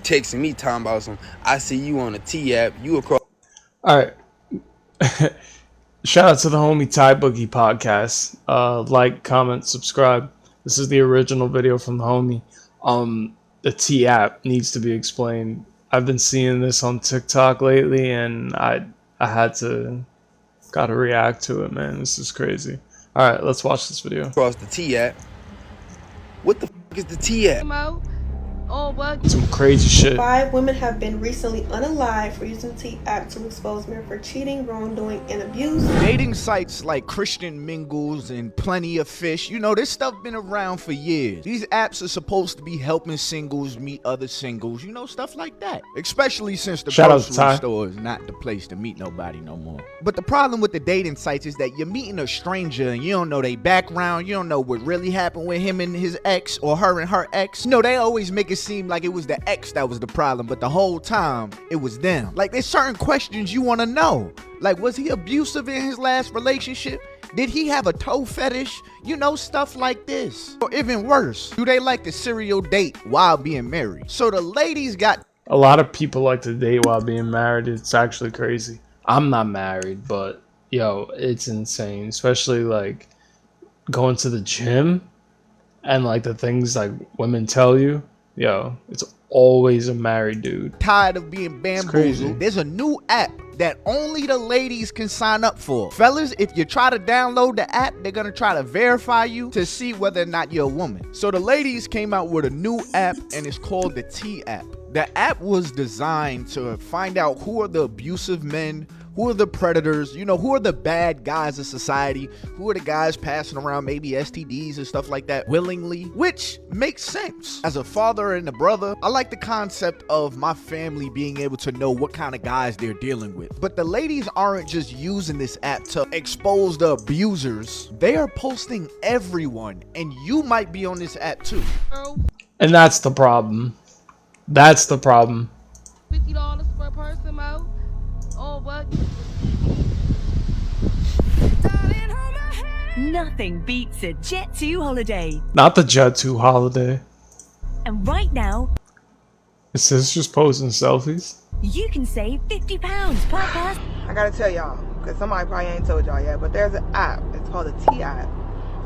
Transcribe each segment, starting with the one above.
texting me talking about some, I see you on the T app, you across. All right. Shout out to the homie Ty Boogie podcast. Like, comment, subscribe. This is the original video from the homie. The T app needs to be explained. I've been seeing this on TikTok lately, and I gotta react to it, man. This is crazy. All right, let's watch this video. Across the T app. What the fuck is the T app? Some crazy shit. 5 women have been recently unalived for using the T app to expose men for cheating, wrongdoing, and abuse. Dating sites like Christian Mingles and Plenty of Fish, you know, this stuff been around for years. These apps are supposed to be helping singles meet other singles, you know, stuff like that. Especially since the grocery store is not the place to meet nobody no more. But the problem with the dating sites is that you're meeting a stranger and you don't know their background, you don't know what really happened with him and his ex or her and her ex. You know, they always make it seem like it was the ex that was the problem, but the whole time it was them. Like, there's certain questions you want to know. Like, was he abusive in his last relationship? Did he have a toe fetish? You know, stuff like this. Or even worse, do they like to serial date while being married? So the ladies got... A lot of people like to date while being married. It's actually crazy. I'm not married, but yo, it's insane. Especially like going to the gym and like the things like women tell you. Yo, it's always a married dude. Tired of being bamboozled. There's a new app that only the ladies can sign up for. Fellas, if you try to download the app, they're gonna try to verify you to see whether or not you're a woman. So the ladies came out with a new app, and it's called the T app. The app was designed to find out who are the abusive men, who are the predators, you know, who are the bad guys of society, who are the guys passing around maybe STDs and stuff like that willingly, which makes sense. As a father and a brother, I like the concept of my family being able to know what kind of guys they're dealing with. But the ladies aren't just using this app to expose the abusers. They are posting everyone, and you might be on this app too. And that's the problem. That's the problem. $50 per person, Mo. Oh, what? Nothing beats a Jet2 holiday. Not the Jet2 holiday. And right now, Is this just posting selfies? you can save £50 per person. I gotta tell y'all, because somebody probably ain't told y'all yet, but there's an app. It's called the T app,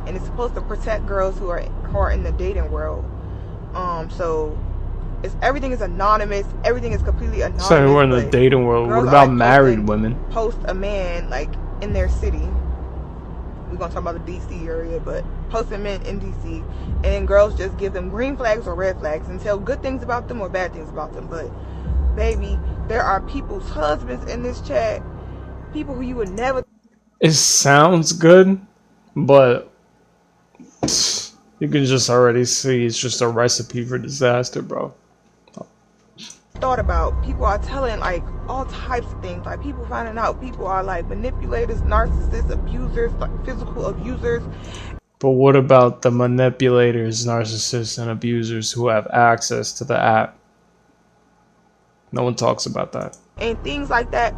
and it's supposed to protect girls who are in the dating world. So everything is anonymous. Everything is completely anonymous. So we're in the dating world. What about married women? Post a man like in their city. We're gonna talk about the DC area, but post a man in DC, and then girls just give them green flags or red flags and tell good things about them or bad things about them. But baby, there are people's husbands in this chat. People who you would never. It sounds good, but you can just already see it's just a recipe for disaster, bro. Thought about. People are telling like all types of things. Like people finding out people are like manipulators, narcissists, abusers, like physical abusers. But what about the manipulators, narcissists, and abusers who have access to the app? No one talks about that. And things like that.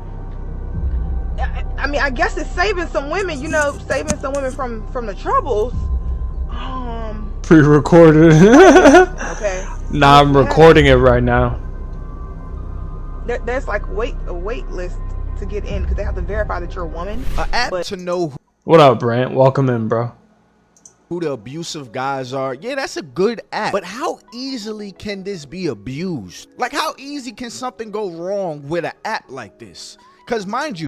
I mean, I guess it's saving some women, you know, saving some women from the troubles. Pre-recorded. Okay. Nah, I'm recording it right now. There's like a wait list to get in because they have to verify that you're a woman. An app to know What up, Brant? Welcome in, bro. who the abusive guys are. Yeah, that's a good app. But how easily can this be abused? Like, how easy can something go wrong with an app like this? Because mind you,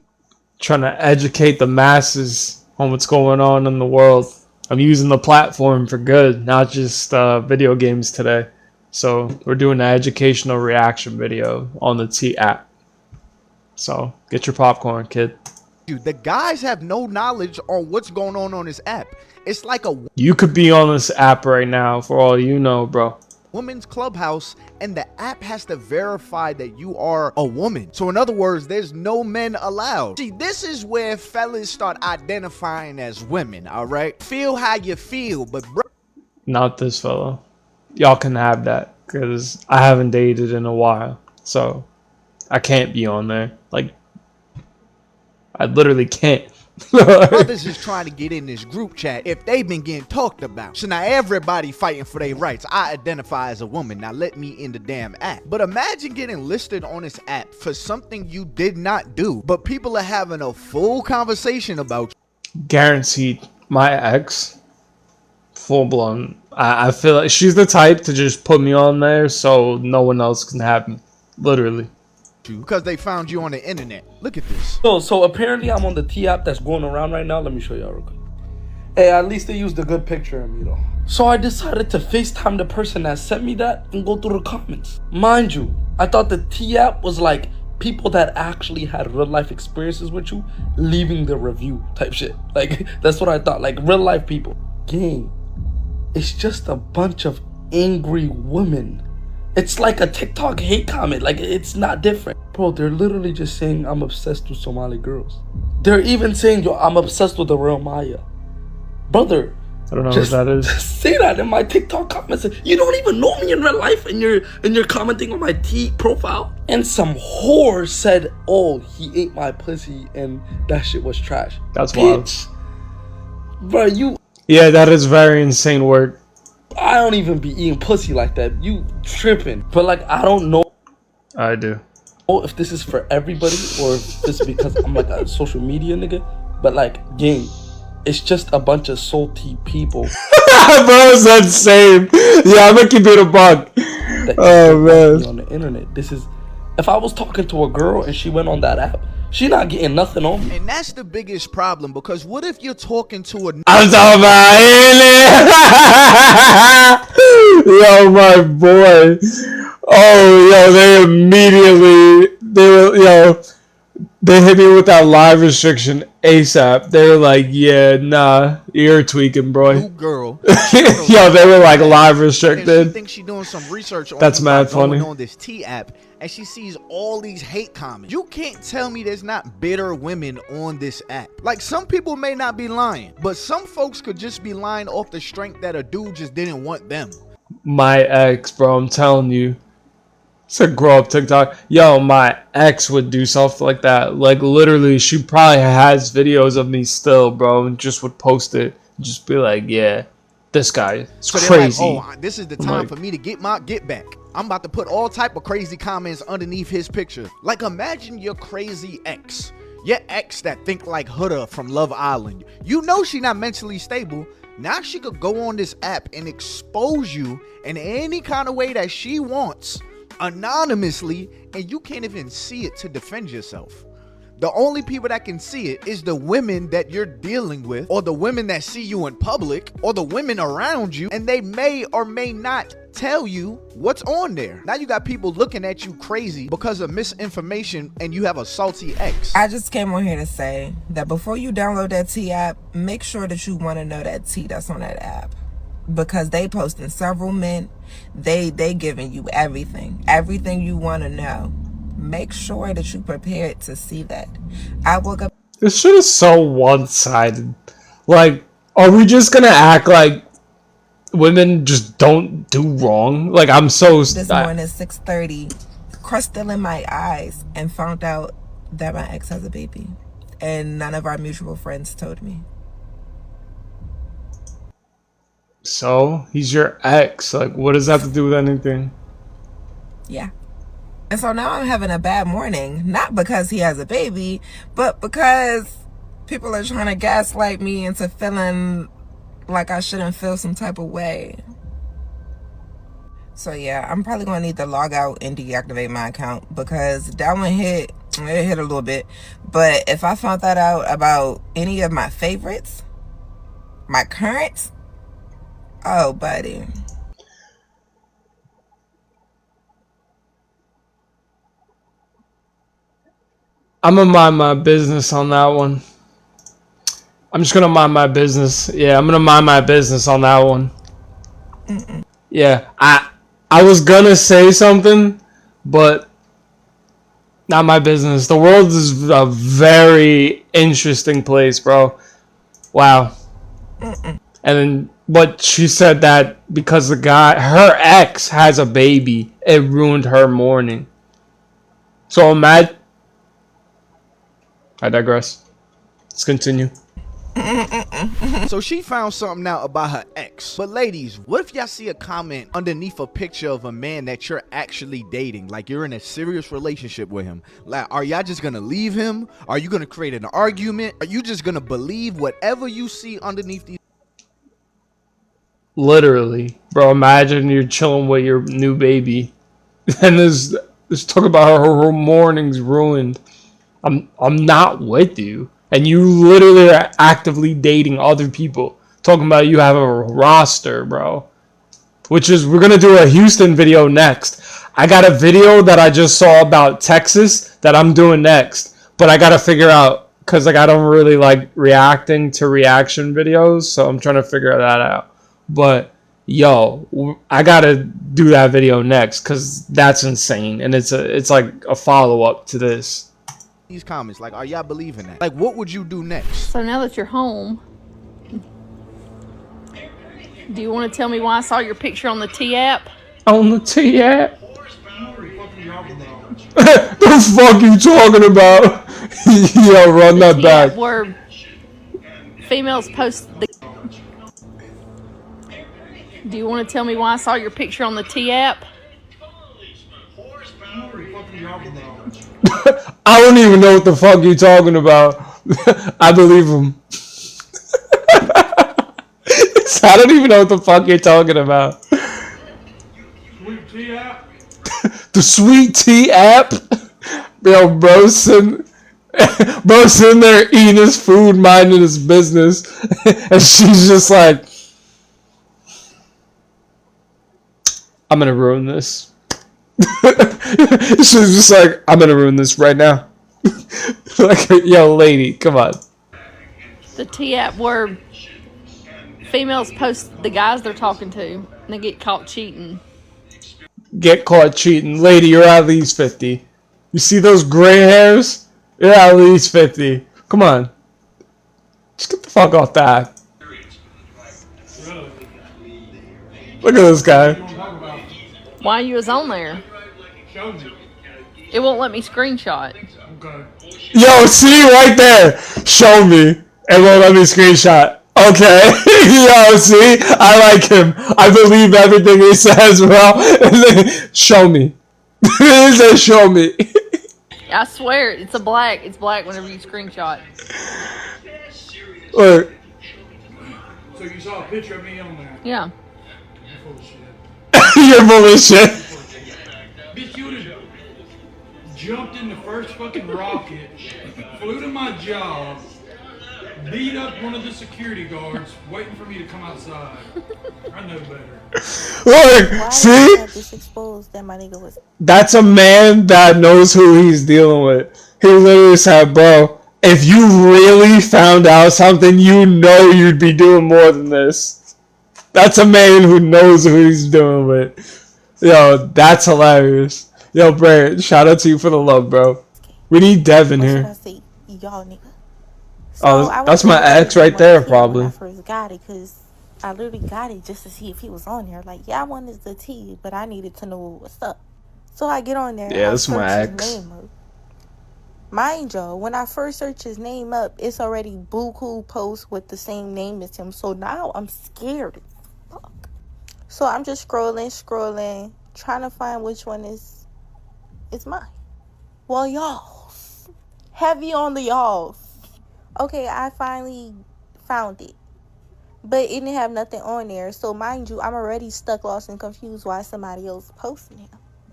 Trying to educate the masses on what's going on in the world. I'm using the platform for good, not just video games today. So we're doing an educational reaction video on the T app. So get your popcorn, kid. the guys have no knowledge on what's going on this app. It's like a You could be on this app right now for all you know, bro. women's clubhouse, and the app has to verify that you are a woman. So in other words, there's no men allowed. See, this is where fellas start identifying as women, all right? Feel how you feel, but bro, Not this fella. Y'all can have that because I haven't dated in a while. So I can't be on there. Like, I literally can't Brothers is trying to get in this group chat if they've been getting talked about. So now everybody fighting for their rights. I identify as a woman. Now let me in the damn app. But imagine getting listed on this app for something you did not do, but people are having a full conversation about you. Guaranteed. My ex, full blown. I feel like she's the type to just put me on there so no one else can have me. Literally. Because they found you on the internet. Look at this. So apparently I'm on the T app that's going around right now. Let me show y'all real quick. Hey, at least they used a good picture of me though. So I decided to FaceTime the person that sent me that and go through the comments. Mind you, I thought the T app was like people that actually had real life experiences with you leaving the review type shit. Like, that's what I thought, like real life people. Gang, it's just a bunch of angry women. It's like a TikTok hate comment. Like, it's not different. Bro, they're literally just saying I'm obsessed with Somali girls. They're even saying, yo, I'm obsessed with the real Maya. Brother, I don't know what that is. Say that in my TikTok comments. You don't even know me in real life and you're commenting on my T profile. And some whore said, oh, he ate my pussy and that shit was trash. That's wild. Bro, you... Yeah, that is very insane work. I don't even be eating pussy like that. You tripping. But like, I don't know. I do. If this is for everybody or if this is because I'm like a social media nigga. But like, gang, it's just a bunch of salty people. Bro, it's that same. Yeah, I'm gonna keep it a buck. Oh man. On the internet, this is. If I was talking to a girl and she went on that app, she not getting nothing on me. And that's the biggest problem, because what if you're talking to a... I'm talking about it. Yo, my boy. Oh, yo, they immediately, they hit me with that live restriction ASAP. They were like, yeah, nah, you're tweaking, bro. New girl. Yo, they were like live restricted. She thinks she's doing some research on That's mad funny. on this T app, and she sees all these hate comments. You can't tell me there's not bitter women on this app. Like, some people may not be lying, but some folks could just be lying off the strength that a dude just didn't want them. My ex, bro, I'm telling you. It's a grow up TikTok. Yo, my ex would do stuff like that. Like, literally, she probably has videos of me still, bro, and just would post it. Just be like, yeah, this guy is crazy. Like, oh, this is the time for me to get my get back. I'm about to put all type of crazy comments underneath his picture. Like, imagine your crazy ex. Your ex that think like Huda from Love Island. You know she not mentally stable. Now she could go on this app and expose you in any kind of way that she wants, anonymously, and you can't even see it to defend yourself. The only people that can see it is the women that you're dealing with, or the women that see you in public, or the women around you, and they may or may not tell you what's on there. Now you got people looking at you crazy because of misinformation, and you have a salty ex. I just came on here to say that before you download that T app, make sure that you want to know that T that's on that app, because they posting several men. They giving you everything you want to know. Make sure that you prepared to see that. I woke up. This shit is so one-sided. Like, are we just gonna act like women just don't do wrong? Like, I'm so... This morning at 6:30, crust still in my eyes, and found out that my ex has a baby. And none of our mutual friends told me. So, he's your ex. Like, what does that have to do with anything? Yeah. And so now I'm having a bad morning, not because he has a baby, but because people are trying to gaslight me into feeling like I shouldn't feel some type of way. So yeah, I'm probably going to need to log out and deactivate my account, because that one hit a little bit. But if I found that out about any of my favorites, my currents, oh buddy. I'm gonna mind my business on that one. I'm just gonna mind my business. Yeah, I'm gonna mind my business on that one. Yeah, I was gonna say something, but not my business. The world is a very interesting place, bro. Wow. And then, but she said that because the guy, her ex, has a baby, it ruined her morning. So imagine. I digress. Let's continue. So she found something out about her ex. But ladies, what if y'all see a comment underneath a picture of a man that you're actually dating? Like you're in a serious relationship with him. Like, are y'all just gonna leave him? Are you gonna create an argument? Are you just gonna believe whatever you see underneath these? Literally, bro, imagine you're chilling with your new baby and there's talk about her morning's ruined. I'm not with you. And you literally are actively dating other people. Talking about you have a roster, bro. Which is, we're going to do a Houston video next. I got a video that I just saw about Texas that I'm doing next. But I got to figure out, because like I don't really like reacting to reaction videos. So I'm trying to figure that out. But, yo, I got to do that video next. Because that's insane. And it's like a follow-up to this. These comments, like, are y'all believing that? Like, what would you do next? So now that you're home, do you want to tell me why I saw your picture on the T app? On the T app? The fuck you talking about? Yo, run that back. Where females post the... Do you want to tell me why I saw your picture on the T app? I don't even know what the fuck you're talking about. I believe him. I don't even know what the fuck you're talking about. Sweet tea app? The Sweet Tea app? Yo, bro's sitting there eating his food, minding his business. And she's just like, I'm gonna ruin this. She's just like, I'm gonna ruin this right now. Like, yo, lady, come on. The T app where females post the guys they're talking to and they get caught cheating. Get caught cheating. Lady, you're at least 50. You see those gray hairs? You're at least 50. Come on. Just get the fuck off that. Look at this guy. Why you was on there? It won't let me screenshot. Yo, see right there. Show me. It won't let me screenshot. Okay. Yo, see? I like him. I believe everything he says, bro. Show me. He says show me. I swear, it's black. It's black whenever you screenshot. Look. So you saw a picture of me on there? Yeah. You're full of shit. You're full of shit. Bitch, you would've jumped in the first fucking rocket, flew to my job, beat up one of the security guards, waiting for me to come outside. I know better. Look, see? That's a man that knows who he's dealing with. He literally said, bro, if you really found out something, you know you'd be doing more than this. That's a man who knows who he's dealing with. Yo, that's hilarious. Yo, Brad, shout out to you for the love, bro. We need Dev in here. Oh, that's my ex right there, probably. I first got it, because I literally got it just to see if he was on there. Like, yeah, I wanted the tea, but I needed to know what's up. So I get on there. Yeah, that's my ex. Mind you, when I first search his name up, it's already buku posts with the same name as him. So now I'm scared as fuck. So I'm just scrolling, trying to find which one is mine. Well, y'all, heavy on the y'all. Okay, I finally found it, but it didn't have nothing on there. So mind you, I'm already stuck, lost, and confused why somebody else posting him.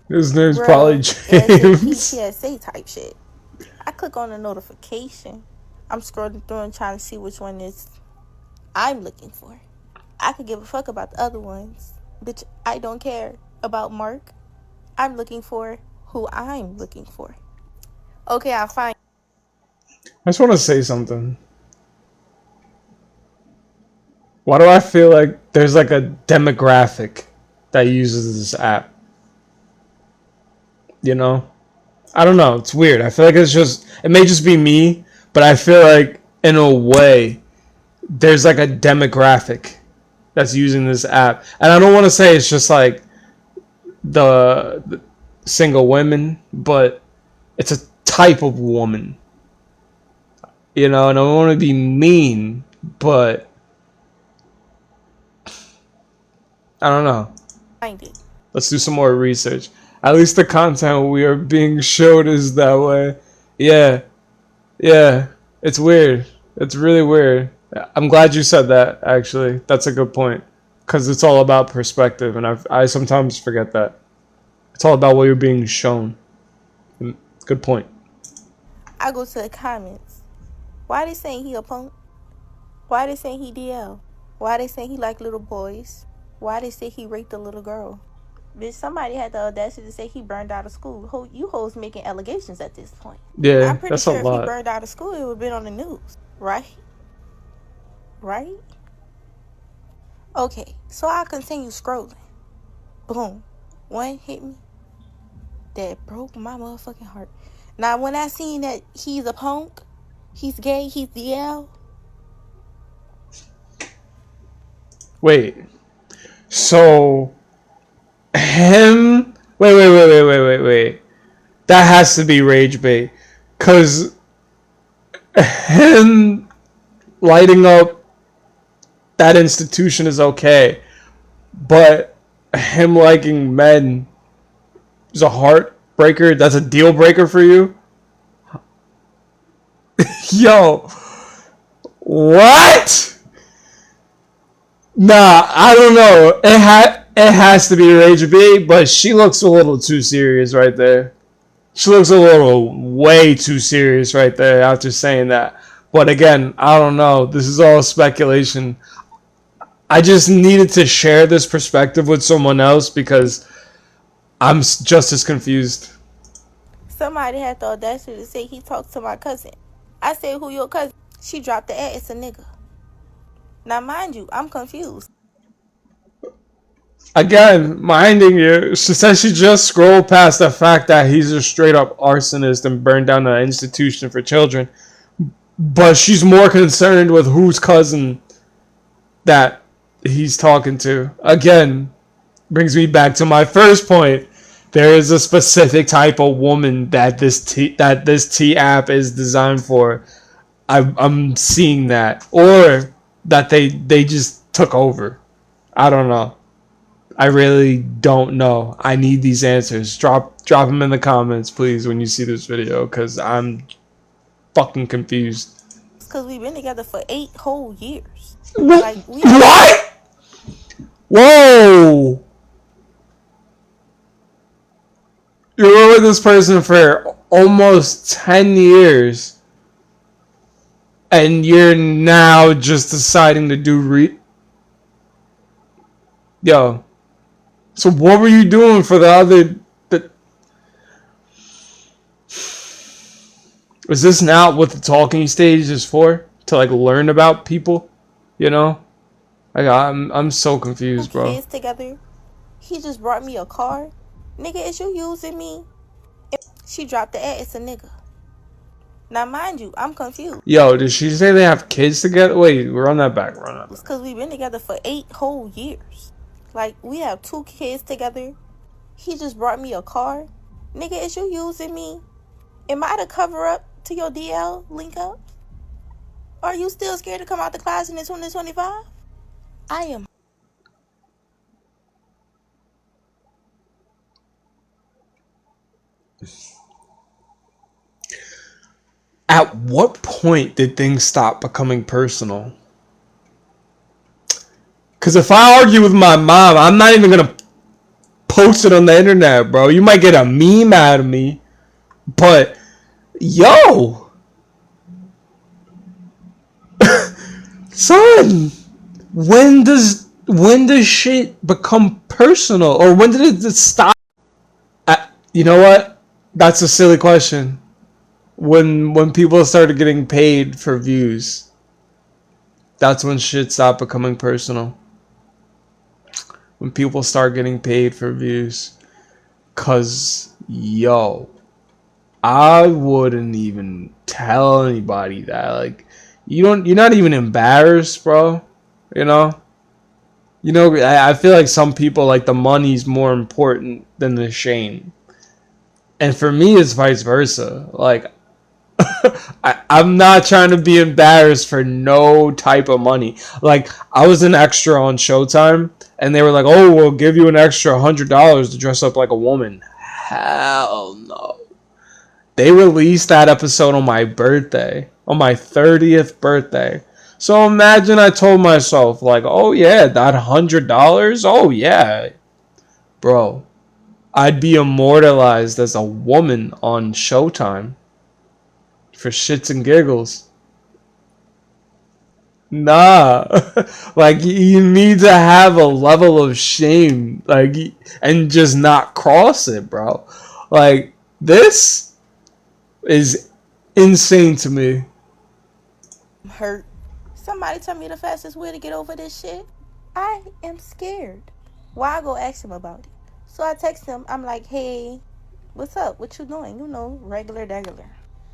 His name's probably James. PTSA type shit. I click on the notification. I'm scrolling through and trying to see which one is I'm looking for. I could give a fuck about the other ones. Bitch, I don't care about Mark. I'm looking for who I'm looking for. Okay, I'll find. I just want to say something. Why do I feel like there's like a demographic that uses this app? You know? I don't know. It's weird. I feel like it may just be me, but I feel like in a way there's like a demographic that's using this app. And I don't want to say it's just like the single women, but it's a type of woman. You know, and I don't want to be mean, but I don't know. Let's do some more research. At least the content we are being showed is that way. Yeah. Yeah. It's weird. It's really weird. I'm glad you said that, actually. That's a good point. Because it's all about perspective, and I sometimes forget that. It's all about what you're being shown. Good point. I go to the comments. Why they saying he a punk? Why they saying he DL? Why they saying he like little boys? Why they say he raped a little girl? Bitch, somebody had the audacity to say he burned out of school. You hoes making allegations at this point. Yeah, I'm pretty that's sure a if lot. he burned out of school, it would have been on the news. Right? Right? Okay, so I continue scrolling. Boom. One hit me. That broke my motherfucking heart. Now, when I seen that he's a punk, he's gay, he's DL. Wait. So him wait. That has to be rage bait. 'Cause him lighting up that institution is okay. But him liking men is a heartbreaker. That's a deal breaker for you? Yo. What? Nah, I don't know. It has to be Rage B, but she looks a little too serious right there. She looks a little way too serious right there after saying that. But again, I don't know. This is all speculation. I just needed to share this perspective with someone else because I'm just as confused. Somebody had the audacity to say he talked to my cousin. I said, who your cousin? She dropped the ad. It's a nigga. Now, mind you, I'm confused. Again, minding you, she says she just scrolled past the fact that he's a straight up arsonist and burned down an institution for children. But she's more concerned with whose cousin that he's talking to. Again, brings me back to my first point. There is a specific type of woman that this T app is designed for. I'm seeing that. Or that they just took over. I don't know. I really don't know. I need these answers. Drop them in the comments, please, when you see this video, because I'm fucking confused. Because we've been together for 8 whole years. What? Whoa! You were with this person for almost 10 years. And you're now just deciding to do Yo. So what were you doing for the other... Is this not what the talking stage is for? To like learn about people? You know? Like I'm so confused, bro. Kids together. He just brought me a car. Nigga, is you using me? She dropped the ad. It's a nigga. Now, mind you, I'm confused. Yo, did she say they have kids together? Wait, run that back. It's because we've been together for 8 whole years. Like, we have 2 kids together. He just brought me a car. Nigga, is you using me? Am I the cover up to your DL link up? Are you still scared to come out the closet in 2025? I am. At what point did things stop becoming personal? Because if I argue with my mom, I'm not even going to post it on the internet, bro. You might get a meme out of me. But, yo. Son. When does shit become personal? Or when did it stop? You know what? That's a silly question. When people started getting paid for views, that's when shit stopped becoming personal. When people start getting paid for views. 'Cause, yo, I wouldn't even tell anybody that. Like, you're not even embarrassed, bro. You know? I feel like some people, like, the money's more important than the shame. And for me, it's vice versa. Like, I'm not trying to be embarrassed for no type of money. Like, I was an extra on Showtime, and they were like, oh, we'll give you an extra $100 to dress up like a woman. Hell no. They released that episode on my birthday, on my 30th birthday. So imagine I told myself, like, oh yeah, that $100? Oh yeah. Bro, I'd be immortalized as a woman on Showtime. For shits and giggles. Nah. Like, you need to have a level of shame, like, and just not cross it, bro. Like, this is insane to me. Hurt. Somebody tell me the fastest way to get over this shit. I am scared. Why I go ask him about it? So I text him. I'm like, hey, what's up? What you doing? You know, regular.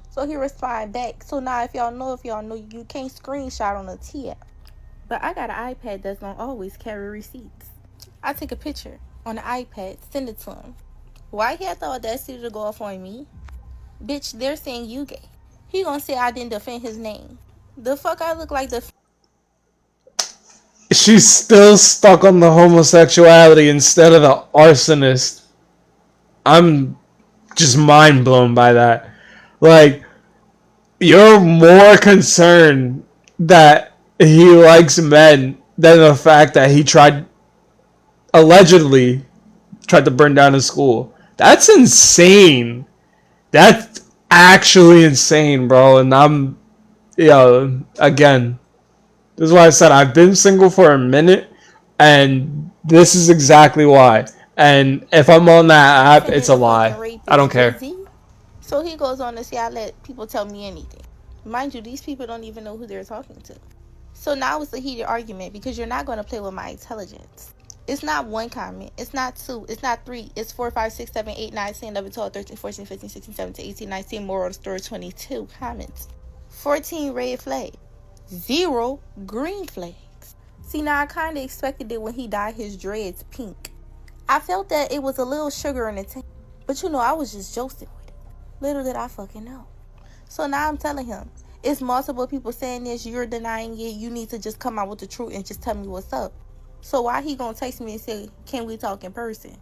So he replied back. So now if y'all know, you can't screenshot on a T app. But I got an iPad that's don't always carry receipts. I take a picture on the iPad, send it to him. Why he had the audacity to go off on me? Bitch, they're saying you gay. He gonna say I didn't defend his name. The fuck I look like the... She's still stuck on the homosexuality instead of the arsonist. I'm just mind blown by that. Like, you're more concerned that he likes men than the fact that he allegedly tried to burn down his school. That's insane. That's actually insane, bro. And again, this is why I said I've been single for a minute, and this is exactly why. And if I'm on that app, it's a lie. I don't care. So he goes on to say, I let people tell me anything. Mind you, these people don't even know who they're talking to. So now it's a heated argument because you're not going to play with my intelligence. It's not one comment. It's not two. It's not three. It's 4, 5, 6, 7, 8, 9, 10, 11, 12, 13, 14, 15, 16, 17, 18, 19. Moral of the story, 22 comments. 14 red flags. 0 green flags. See, now I kind of expected it when he dyed his dreads pink. I felt that it was a little sugar in the tank. But you know, I was just joking with it. Little did I fucking know. So now I'm telling him, it's multiple people saying this, you're denying it, you need to just come out with the truth and just tell me what's up. So why he gonna text me and say, can we talk in person?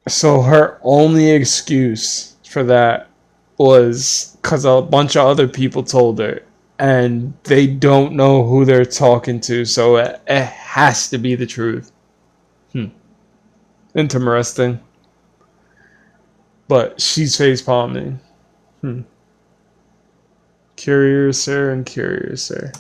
So her only excuse for that was because a bunch of other people told her, and they don't know who they're talking to, so it has to be the truth. Interesting. But she's facepalming. Curiouser and curiouser.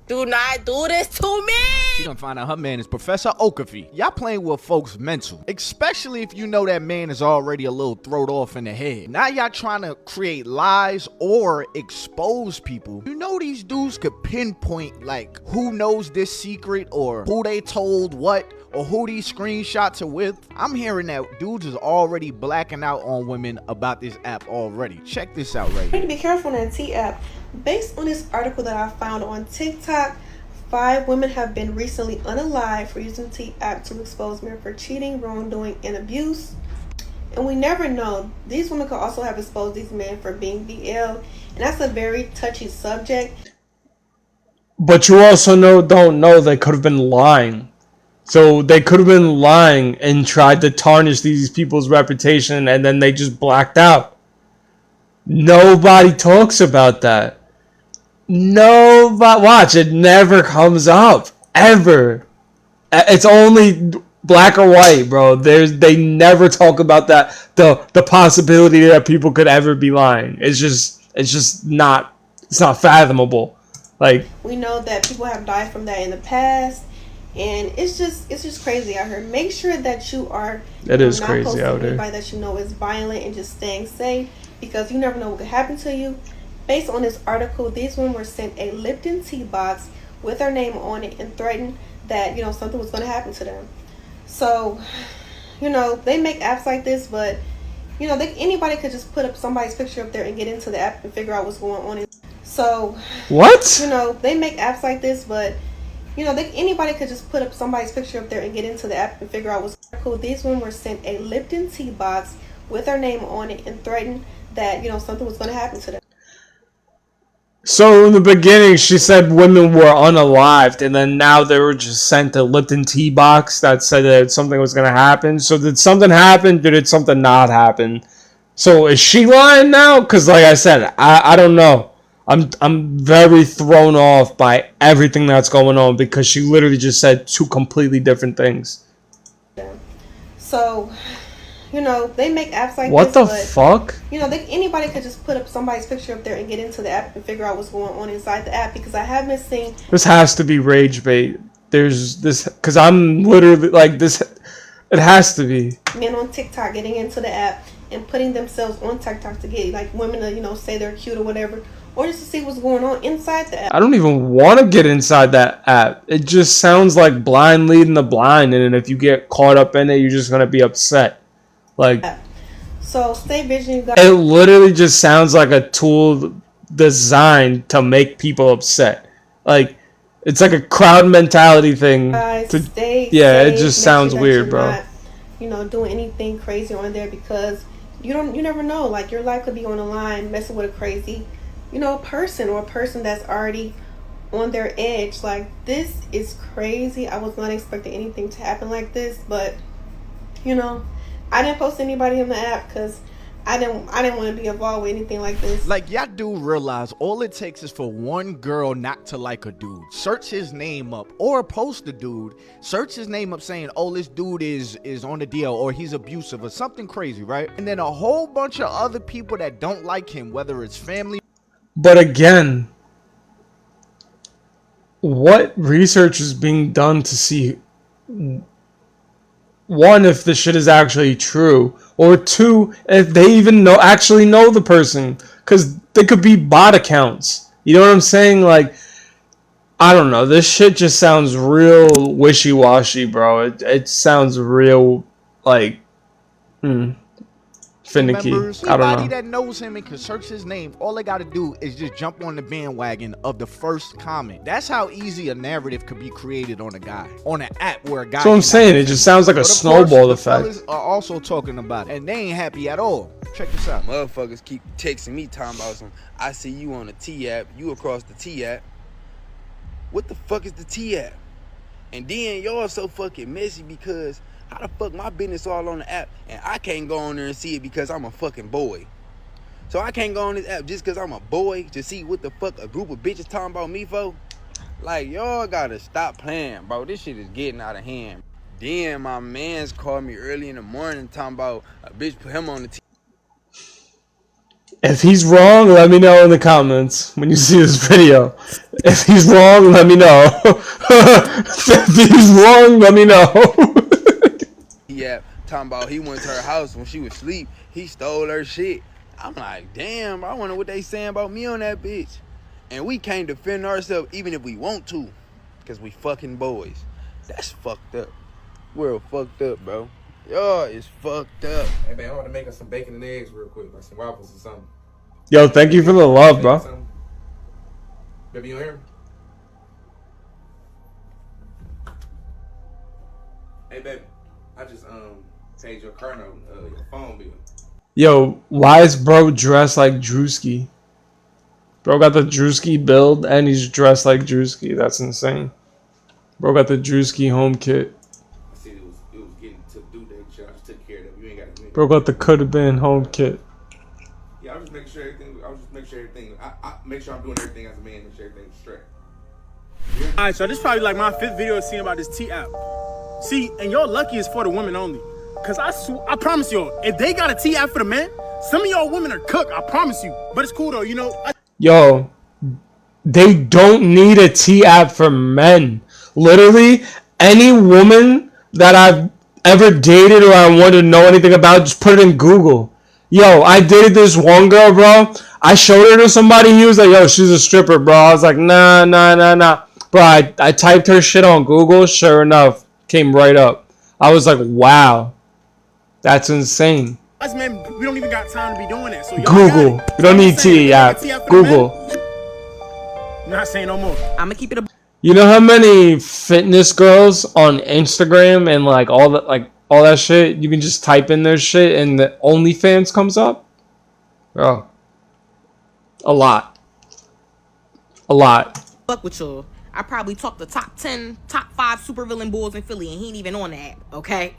Do not do this to me! She done find out her man is Professor Okafi. Y'all playing with folks' mental, especially if you know that man is already a little throwed off in the head. Now y'all trying to create lies or expose people. You know these dudes could pinpoint like who knows this secret or who they told what or who these screenshots are with. I'm hearing that dudes is already blacking out on women about this app already. Check this out right here. Be careful on that T app. Based on this article that I found on TikTok, 5 women have been recently unalived for using T app to expose men for cheating, wrongdoing, and abuse. And we never know. These women could also have exposed these men for being BL, and that's a very touchy subject. But you also don't know they could have been lying. So they could have been lying and tried to tarnish these people's reputation, and then they just blacked out. Nobody talks about that. Nobody. Watch, it never comes up. Ever. It's only black or white, bro. They never talk about that. The possibility that people could ever be lying. It's just not fathomable. Like, we know that people have died from that in the past. And it's just crazy out here. Make sure that you are it is not crazy posting out here. anybody that you know is violent and just staying safe, because you never know what could happen to you. Based on this article, these women were sent a Lipton tea box with their name on it and threatened that something was going to happen to them. So they make apps like this, but anybody could just put up somebody's picture up there and get into the app and figure out what's going on. So what? They make apps like this, but You know, anybody could just put up somebody's picture up there and get into the app and figure out what's cool. These women were sent a Lipton tea box with their name on it and threatened that, you know, something was going to happen to them. So in the beginning, she said women were unalived, and then now they were just sent a Lipton tea box that said that something was going to happen. So did something happen? Did something not happen? So is she lying now? Because like I said, I don't know. I'm very thrown off by everything that's going on because she literally just said two completely different things. So, you know, they make apps like what this. What the fuck? You know, anybody could just put up somebody's picture up there and get into the app and figure out what's going on inside the app, because I have been seeing... This has to be rage bait. There's this... Because I'm literally like this... It has to be. Men on TikTok getting into the app and putting themselves on TikTok to get, like, women to, you know, say they're cute or whatever. Or just to see what's going on inside the app. I don't even want to get inside that app. It just sounds like blind leading the blind. And if you get caught up in it, you're just going to be upset. Like... So stay vigilant, guys. It literally just sounds like a tool designed to make people upset. Like, it's like a crowd mentality thing. Guys, stay yeah, safe. it just Make sounds sure weird, bro. Not, you know, doing anything crazy on there, because you never know. Like, your life could be on the line messing with a crazy, you know, person, or a person that's already on their edge. Like, this is crazy. I was not expecting anything to happen like this, but you know, I didn't post anybody in the app because I didn't want to be involved with anything like this. Like, y'all do realize all it takes is for one girl not to like a dude. Search his name up or post the dude. Search his name up saying, oh, this dude is on the DL or he's abusive or something crazy, right? And then a whole bunch of other people that don't like him, whether it's family. But again, what research is being done to see, one, if the shit is actually true, or two, if they even actually know the person, because they could be bot accounts. You know what I'm saying? Like, I don't know. This shit just sounds real wishy-washy, bro. It sounds real, like, finicky. Members, I don't anybody know. that knows him and can search his name, all they gotta do is just jump on the bandwagon of the first comment. That's how easy a narrative could be created on a guy, on an app where a guy. That's what I'm saying. It just sounds like a snowball effect. The fellas are also talking about it, and they ain't happy at all. Check this out. Motherfuckers keep texting me talking about some, I see you on the T app, you across the T app. What the fuck is the T app? And then y'all so fucking messy because how the fuck my business all on the app and I can't go on there and see it because I'm a fucking boy? So I can't go on this app just because I'm a boy to see what the fuck a group of bitches talking about me for? Like, y'all gotta stop playing, bro. This shit is getting out of hand. Then my mans called me early in the morning talking about a bitch put him on the If he's wrong, let me know in the comments when you see this video. If he's wrong, let me know. If he's wrong, let me know. Yeah, talking about he went to her house when she was asleep. He stole her shit. I'm like, damn, I wonder what they saying about me on that bitch. And we can't defend ourselves even if we want to, because we fucking boys. That's fucked up. We're fucked up, bro. Y'all is fucked up. Hey, man, I want to make us some bacon and eggs real quick, like some waffles or something. Yo, thank you for the love, bro. Baby, you hear me? Hey, baby, I just paid your car note, your phone bill. Yo, why is bro dressed like Drewski? Bro got the Drewski build and he's dressed like Drewski. That's insane. Bro got the Drewski home kit. I see it was getting to due date, shit. I just took care of it. You ain't got to. Bro got the could have been home kit. Yeah, I was just making sure everything. I make sure I'm doing everything as a man. Make sure everything's straight. Yeah. All right, so this is probably like my 5th video seeing about this T app. See, and y'all lucky is for the women only. Cause I promise y'all, if they got a T app for the men, some of y'all women are cooked. I promise you. But it's cool though, you know. Yo, they don't need a T app for men. Literally, any woman that I've ever dated or I wanted to know anything about, just put it in Google. Yo, I dated this one girl, bro. I showed her to somebody. He was like, yo, she's a stripper, bro. I was like, nah. Bro, I typed her shit on Google. Sure enough, came right up. I was like, wow. That's insane. Us men, we don't even got time to be doing that. So Google. You don't need T app. Google. I'm not saying no more. I'm gonna keep it a You know how many fitness girls on Instagram and like all that shit, you can just type in their shit and the OnlyFans comes up? Bro. A lot. A lot. Fuck with y'all. I probably talked the top 10, top 5 supervillain bulls in Philly, and he ain't even on the app, okay?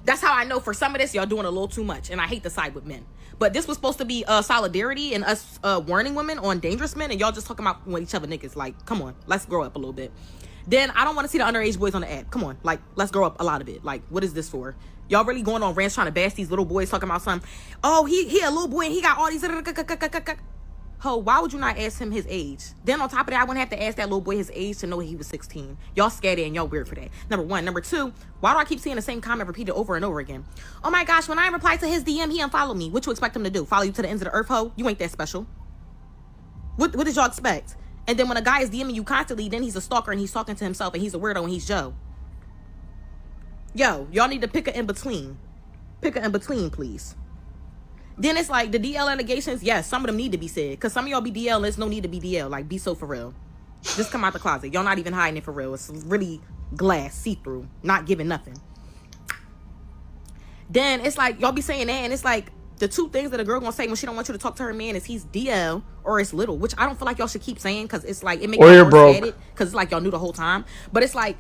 That's how I know for some of this, y'all doing a little too much, and I hate to side with men. But this was supposed to be solidarity and us warning women on dangerous men, and y'all just talking about with each other niggas. Like, come on, let's grow up a little bit. Then I don't want to see the underage boys on the app. Come on, like, let's grow up a lot of it. Like, what is this for? Y'all really going on rants trying to bash these little boys talking about something? Oh, he a little boy and he got all these... Ho, why would you not ask him his age? Then on top of that, I wouldn't have to ask that little boy his age to know he was 16. Y'all scared and y'all weird for that. Number one. Number two, why do I keep seeing the same comment repeated over and over again? Oh my gosh, when I reply to his DM, he unfollowed me. What you expect him to do? Follow you to the ends of the earth, ho? You ain't that special. What did y'all expect? And then when a guy is DMing you constantly, then he's a stalker and he's talking to himself and he's a weirdo and he's Joe. Yo, y'all need to pick a in-between. Pick a in-between, please. Then it's like the DL allegations, yes, some of them need to be said. Because some of y'all be DL and there's no need to be DL. Like, be so for real. Just come out the closet. Y'all not even hiding it for real. It's really glass, see-through, not giving nothing. Then it's like, y'all be saying that, and it's like, the two things that a girl gonna say when she don't want you to talk to her man is he's DL or it's little, which I don't feel like y'all should keep saying because it's like, it makes me more sad because it's like y'all knew the whole time. But it's like...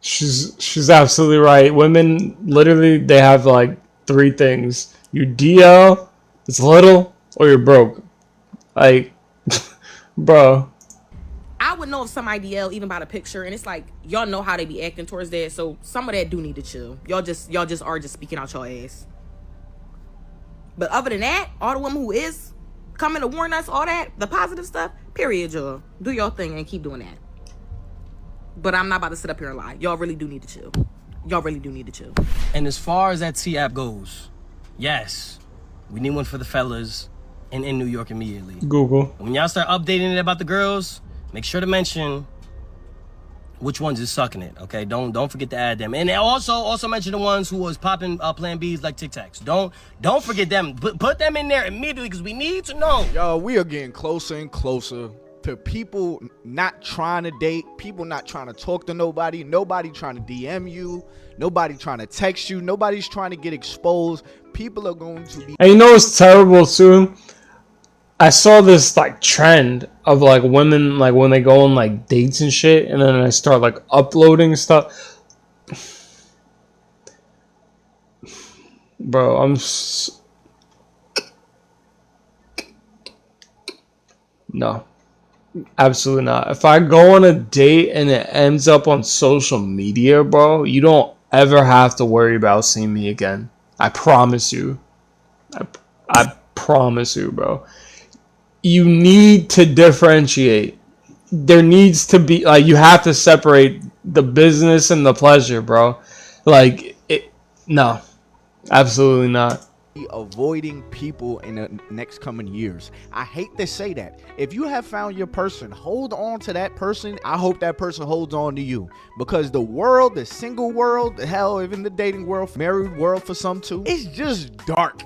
She's absolutely right. Women, literally, they have like 3 things. You DL... It's little or you're broke. Like, bro. I would know if somebody DL even by the picture, and it's like y'all know how they be acting towards that, so some of that do need to chill. Y'all just are just speaking out your ass. But other than that, all the women who is coming to warn us, all that, the positive stuff, period, y'all. Do your thing and keep doing that. But I'm not about to sit up here and lie. Y'all really do need to chill. Y'all really do need to chill. And as far as that T-app goes, yes. We need one for the fellas and in New York immediately. Google. When y'all start updating it about the girls, make sure to mention which ones is sucking it, okay? Don't forget to add them. And also mention the ones who was popping Plan Bs like Tic Tacs. Don't forget them. Put them in there immediately because we need to know. Yo, we are getting closer and closer to people not trying to date, people not trying to talk to nobody trying to DM you, nobody trying to text you, nobody's trying to get exposed. People are going to be... And you know what's terrible too? I saw this like trend of like women like when they go on like dates and shit, and then I start like uploading stuff. Bro, no. Absolutely not. If I go on a date and it ends up on social media, bro, you don't ever have to worry about seeing me again. I promise you. I promise you, bro. You need to differentiate. There needs to be, like, you have to separate the business and the pleasure, bro. Like, no. Absolutely not. Avoiding people in the next coming years. I hate to say that. If you have found your person, hold on to that person. I hope that person holds on to you, because the world, the single world, hell, even the dating world, married world for some too, it's just dark.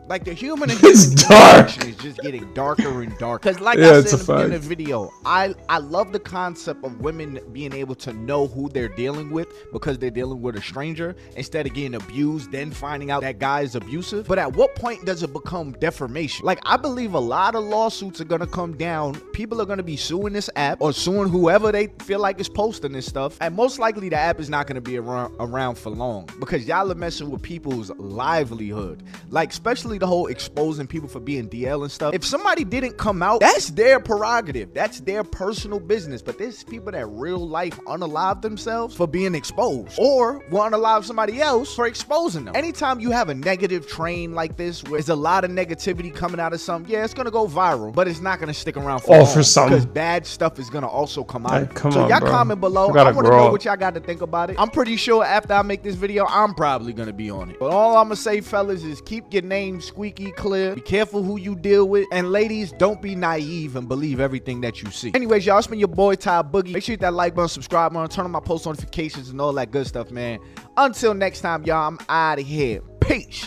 Like the human interaction is just getting darker and darker. Because like I said in the beginning of the video, I love the concept of women being able to know who they're dealing with because they're dealing with a stranger instead of getting abused, then finding out that guy is abusive. But at what point does it become defamation? Like, I believe a lot of lawsuits are going to come down. People are going to be suing this app or suing whoever they feel like is posting this stuff. And most likely the app is not going to be around for long because y'all are messing with people's livelihood. Like, especially the whole exposing people for being DL and stuff. If somebody didn't come out, that's their prerogative. That's their personal business. But there's people that real life unalive themselves for being exposed, or will unalive somebody else for exposing them. Anytime you have a negative train like this, where there's a lot of negativity coming out of something, yeah, it's gonna go viral, but it's not gonna stick around for long, for some, because bad stuff is gonna also come out. Hey, so y'all comment below. I want to know what y'all got to think about it. I'm pretty sure after I make this video, I'm probably gonna be on it. But all I'm gonna say, fellas, is keep your name squeaky clear. Be careful who you deal with. And ladies, don't be naive and believe everything that you see. Anyways, y'all, it's been your boy Ty Boogie. Make sure you hit that like button, subscribe button, turn on my post notifications and all that good stuff, man. Until next time, y'all, I'm out of here. Peace.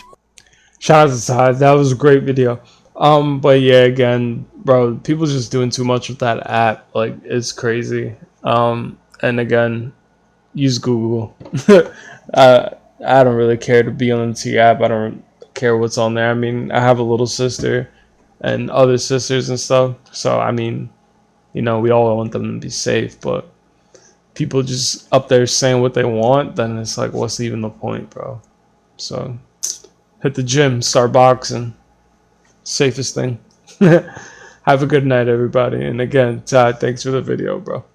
Shout out to Ty. That was a great video. But yeah, again, bro, people just doing too much with that app. Like, it's crazy. And again, use Google. I don't really care to be on the T app. I don't care what's on there. I mean, I have a little sister and other sisters and stuff. So, I mean, you know, we all want them to be safe. But people just up there saying what they want, then it's like, what's even the point, bro? So, hit the gym, start boxing. Safest thing. Have a good night, everybody. And again, Todd, thanks for the video, bro.